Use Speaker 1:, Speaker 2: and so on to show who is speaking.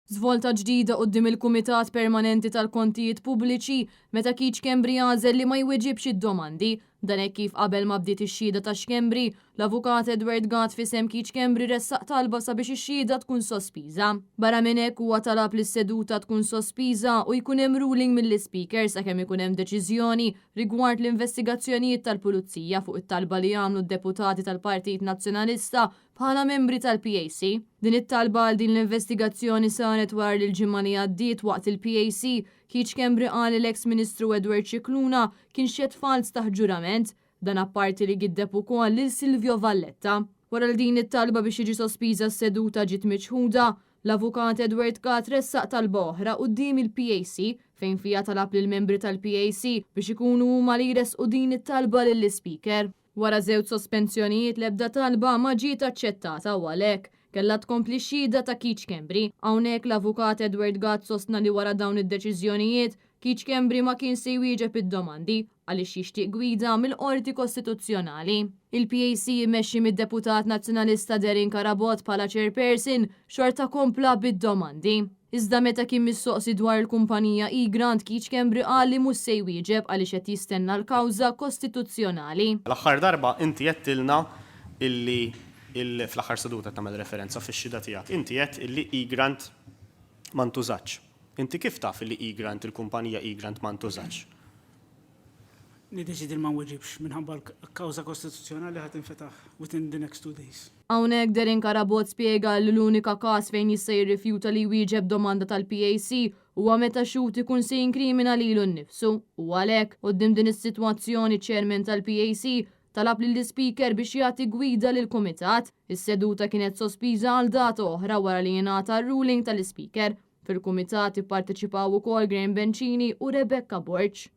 Speaker 1: Zvolta ġdida qudiem il-Kumitat Permanenti tal-Kontijiet Pubbliċi meta Kiċ Kembri għażel li ma jweġibx id-domandi. Dan hekk kif qabel ma bdiet ix-xhieda ta' Xkembri, l-Avukat Edward Gatt f'isem Kiċ Kembri ressaq talba sabiex ix-xhieda tkun sospiża. Barra minn hekk huwa talab li s-seduta tkun sospiża u jkun hemm ruling mill-Speaker sakemm ikun hemm deċiżjoni rigward l-investigazzjonijiet tal-Pulizija fuq it-talba li għamlu d-deputati tal-Partit Nazzjonalista bħala membri tal-PAC. Din it-talba għal din l-investigazzjoni saret wara li l-ġimgħa li għaddiet waqt il-PAC Kiċ Kembri qal l-eks Ministru Edward Cicluna kien xed fals ta' ġurament, dan apparti li giddeb ukoll lil Silvio Valletta. Wara l din it-talba biex jiġi sospiża s-seduta ġiet miċħuda, l-Avukat Edward Gatt ressaq talba oħra quddiem il-PAC fejn fija talab lill membri tal-PAC biex ikunu huma li jresqu din it-talba lill-Speaker. Wara żewġ sospensjonijiet l-ebda talba ma ġiet aċċettata u għalhekk kellha tkompli xhieda ta' Kiċ Kembri. Hawnhekk l-Avukat Edward Gatt sostna li wara dawn id-deċiżjonijiet Kiċ Kembri ma kien se jwieġeb id-domandi għaliex jixtieq gwida mill-Qorti Kostituzzjonali. Il-PAC jmexxi mid-Deputat Nazzjonalista Derin Karabot bħala chairperson xorta kompla bid-domandi. Iżda meta kien mistoqsi dwar il-kumpanija E-Grant Kiċ Kembri qal li mhux se jwieġeb għaliex qed jistenna l-kawża kostituzzjonali.
Speaker 2: L-aħħar darba inti qedtilna illi fl-aħħar seduta tagħmel referenza fix-xhieda tiegħek. Inti qed illi E-Grant ma ntużax. Inti kif taf illi E-Grant il-kumpanija E-Grant ma ntużax?
Speaker 3: Nideċidi ma nweġibx minħabba l-kawża kostituzzjonali ħadd infetaħ within the next 2 days.
Speaker 1: Hawnhekk Derin Karabot spjega li l-unika każ fejn jista' jirrifjuta li jwieġeb domanda tal-PAC huwa meta xut ikun se jinkrimina lilu nnifsu. U għalhekk quddiem din is-sitwazzjoni ċ-chairman tal-PAC talab lill-Speaker biex jagħti gwida lill-Kumitat. Is-seduta kienet sospiża għal data oħra wara li jingħata ruling tal-Speaker. Fil-Kumitat ipparteċipaw ukoll Graham Bencini u Rebecca Borch.